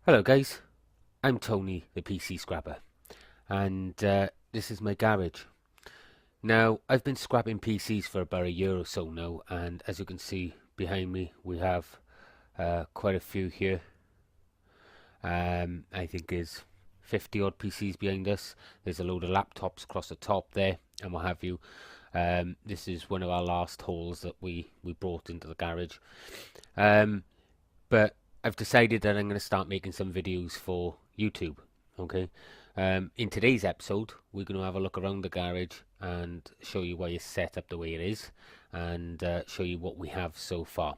Hello guys, I'm Tony the PC Scrapper and this is my garage. Now I've been scrapping PCs for about a year or so now, and as you can see behind me we have quite a few here. I think there's 50 odd PCs behind us. There's a load of laptops across the top there and what have you. This is one of our last hauls that we brought into the garage. But I've decided that I'm going to start making some videos for YouTube. Okay. In today's episode, we're going to have a look around the garage and show you why it's set up the way it is, and show you what we have so far.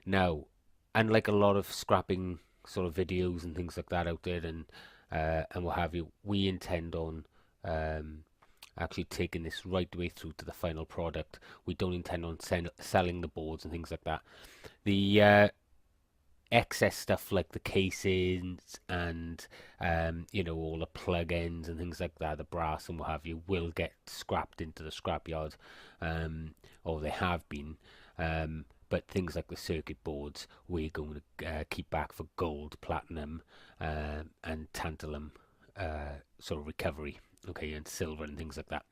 Now, unlike a lot of scrapping sort of videos and things like that out there, and what have you, we intend on actually taking this right the way through to the final product. We don't intend on selling the boards and things like that. The excess stuff like the casings and all the plug-ins and things like that, the brass and what have you, will get scrapped into the scrapyard, or they have been. But things like the circuit boards, we're going to keep back for gold, platinum, and tantalum sort of recovery, okay, and silver and things like that.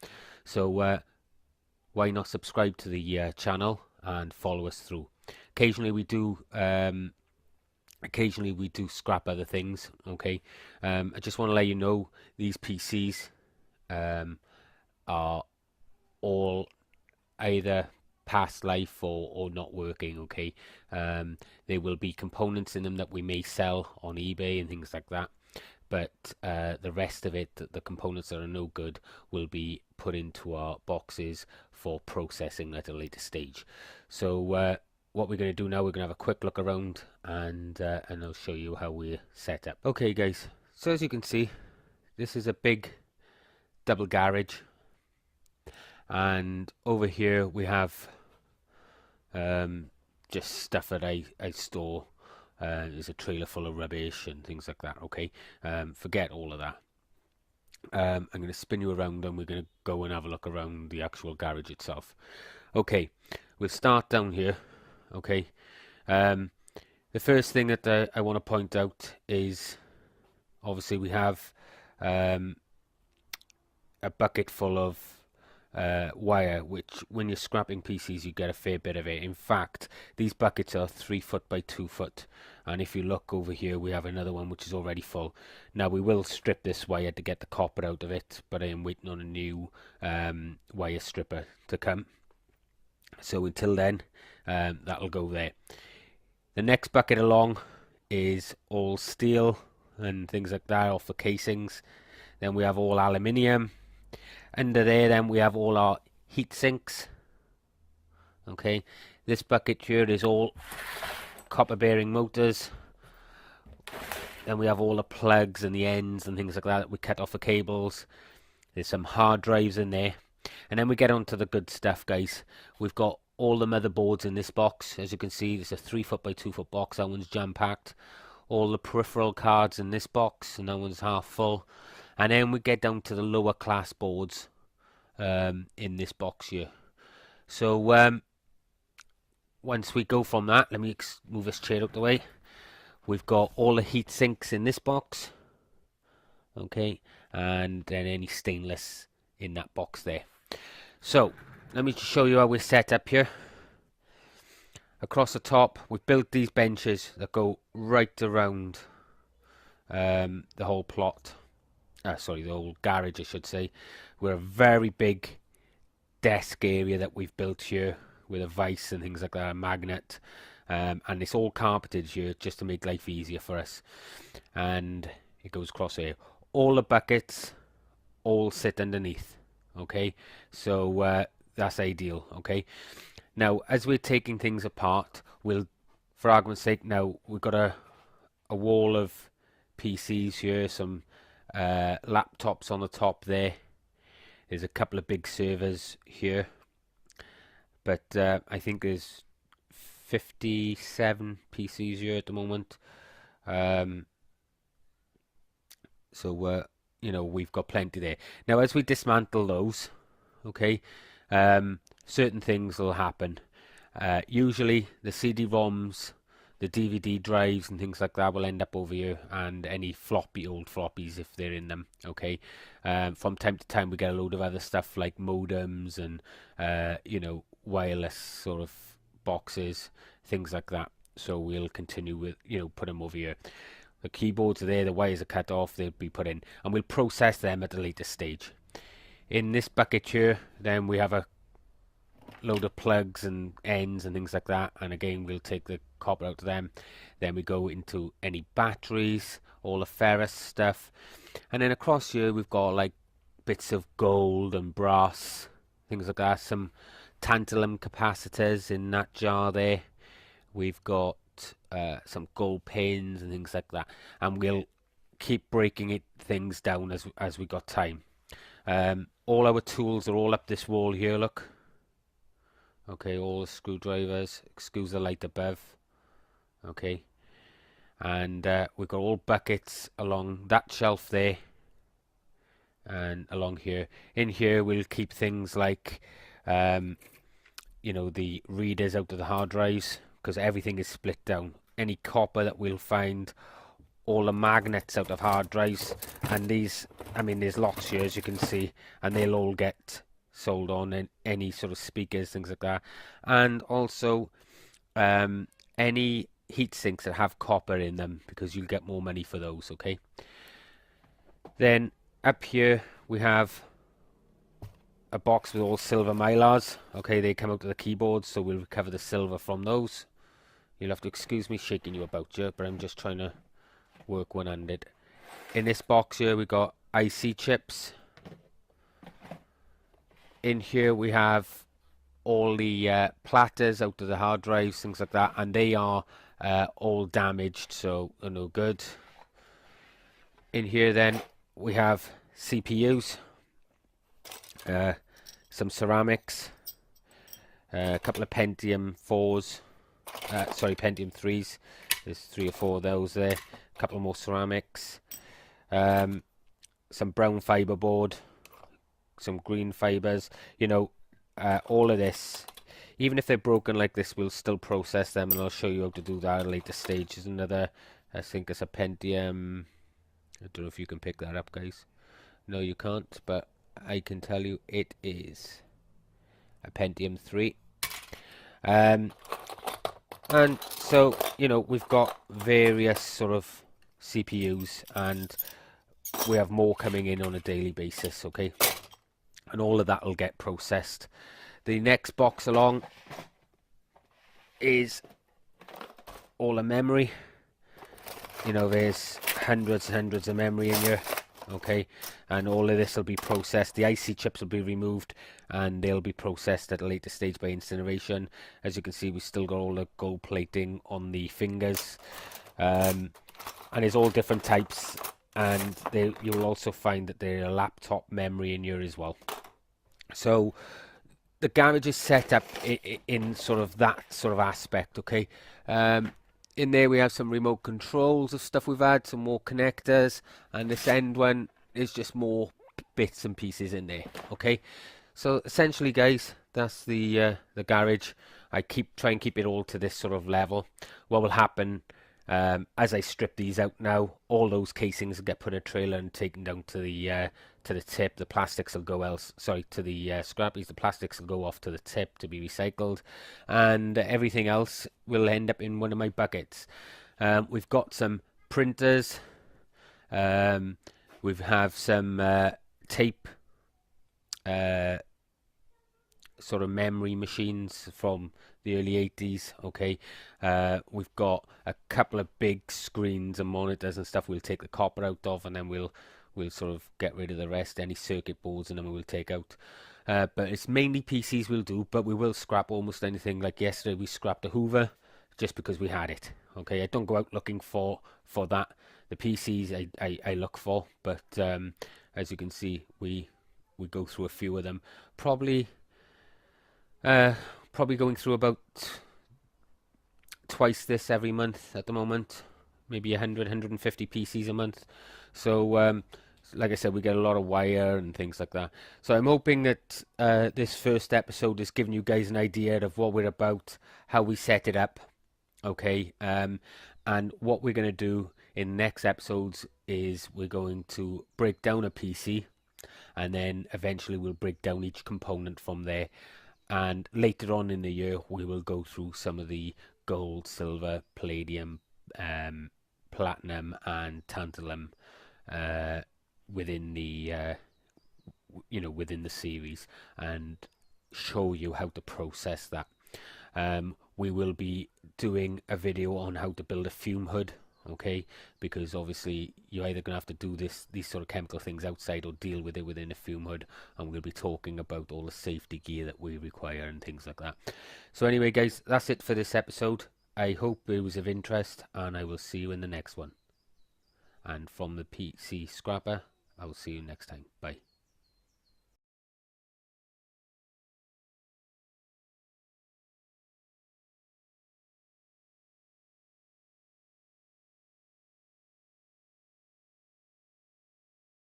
So why not subscribe to the channel and follow us through? Occasionally we do scrap other things, okay. I just want to let you know these PCs are all either past life or not working, okay. There will be components in them that we may sell on eBay and things like that, but the rest of it, the components that are no good, will be put into our boxes for processing at a later stage. So what we're going to do now, we're going to have a quick look around, and I'll show you how we're set up. Okay guys, so as you can see, this is a big double garage, and over here we have just stuff that I store. There's a trailer full of rubbish and things like that, okay. Forget all of that. I'm going to spin you around and we're going to go and have a look around the actual garage itself. Okay, we'll start down here, okay. The first thing that I want to point out is, obviously we have a bucket full of wire, which when you're scrapping PCs you get a fair bit of it. In fact, these buckets are 3 foot by 2 foot, and if you look over here we have another one which is already full. Now we will strip this wire to get the copper out of it, but I am waiting on a new wire stripper to come, so until then that'll go there. The next bucket along is all steel and things like that off the casings. Then we have all aluminium. Under there then we have all our heat sinks, okay. This bucket here is all copper bearing motors. Then we have all the plugs and the ends and things like that we cut off the cables. There's some hard drives in there, and then we get onto the good stuff, guys. We've got all the motherboards in this box. As you can see, it's a 3 foot by 2 foot box. That one's jam packed. All the peripheral cards in this box, and that one's half full. And then we get down to the lower class boards in this box here. So once we go from that, let me move this chair out the way. We've got all the heat sinks in this box, okay, and then any stainless in that box there. So let me just show you how we're set up here. Across the top we've built these benches that go right around the whole plot. Sorry, the whole garage I should say. We're a very big desk area that we've built here with a vise and things like that, a magnet, and it's all carpeted here just to make life easier for us. And it goes across here. All the buckets all sit underneath, okay, so that's ideal, okay. Now as we're taking things apart, we'll, for argument's sake, now we've got a wall of PCs here, some laptops on the top there. There's a couple of big servers here, but I think there's 57 PCs here at the moment. So we've got plenty there. Now as we dismantle those, okay, certain things will happen. Usually the CD-ROMs The DVD drives and things like that will end up over here, and any old floppies if they're in them. Okay. From time to time we get a load of other stuff like modems and wireless sort of boxes, things like that. So we'll continue with put them over here. The keyboards are there, the wires are cut off, they'll be put in, and we'll process them at a later stage. In this bucket here, then we have a load of plugs and ends and things like that, and again we'll take the copper out of them. Then we go into any batteries, all the ferrous stuff, and then across here we've got like bits of gold and brass, things like that, some tantalum capacitors in that jar there. We've got some gold pins and things like that, and we'll keep breaking things down as we got time. All our tools are all up this wall here, look. Okay, all the screwdrivers, excuse the light above. Okay, and we've got all buckets along that shelf there and along here. In here we'll keep things like the readers out of the hard drives, because everything is split down. Any copper that we'll find, all the magnets out of hard drives, and these, there's lots here as you can see, and they'll all get sold on, and any sort of speakers, things like that, and also any heat sinks that have copper in them, because you'll get more money for those. Okay, then up here we have a box with all silver mylars. Okay, they come out of the keyboard, so we'll recover the silver from those. You'll have to excuse me shaking you about here, but I'm just trying to work one-handed. In this box here we got IC chips. In here we have all the platters out of the hard drives, things like that, and they are all damaged, so they're no good. In here then we have CPUs, some ceramics, a couple of Pentium 4s, Pentium 3s, there's 3 or 4 of those there, a couple more ceramics, some brown fiber board, some green fibers, all of this. Even if they're broken like this, we'll still process them, and I'll show you how to do that at a later stage. There's another, I think it's a Pentium, I don't know if you can pick that up, guys. No, you can't, but I can tell you it is a Pentium 3. And so, we've got various sort of CPUs, and we have more coming in on a daily basis, okay? And all of that will get processed. The next box along is all the memory. There's hundreds and hundreds of memory in here, okay? And all of this will be processed. The IC chips will be removed, and they'll be processed at a later stage by incineration. As you can see, we still got all the gold plating on the fingers, and there's all different types. And you'll also find that there's a laptop memory in here as well. So the garage is set up in sort of that sort of aspect, okay? In there we have some remote controls of stuff we've had, some more connectors, and this end one is just more bits and pieces in there, okay? So essentially, guys, that's the garage. I try and keep it all to this sort of level. What will happen as I strip these out now, all those casings will get put in a trailer and taken down to the tip. The plastics will go to the scrappies. The plastics will go off to the tip to be recycled, and everything else will end up in one of my buckets. We've got some printers. We have some tape, sort of memory machines from the early 80s, okay? We've got a couple of big screens and monitors and stuff we'll take the copper out of, and then we'll sort of get rid of the rest, any circuit boards, and then we'll take out. But it's mainly PCs we'll do, but we will scrap almost anything. Like yesterday we scrapped a Hoover just because we had it, okay? I don't go out looking for that. The PCs I look for, but as you can see, we go through a few of them. Probably going through about twice this every month at the moment, maybe 150 PCs a month. So like I said, we get a lot of wire and things like that. So I'm hoping that this first episode is giving you guys an idea of what we're about, how we set it up, Okay, and what we're going to do in next episodes is we're going to break down a PC, and then eventually we'll break down each component from there. And later on in the year, we will go through some of the gold, silver, palladium, um, platinum, and tantalum uh, within the within the series, and show you how to process that. We will be doing a video on how to build a fume hood, okay? Because obviously you're either going to have to do these sort of chemical things outside or deal with it within a fume hood, and we'll be talking about all the safety gear that we require and things like that. So anyway, guys, that's it for this episode. I hope it was of interest, and I will see you in the next one. And from the PC Scrapper, I will see you next time. Bye.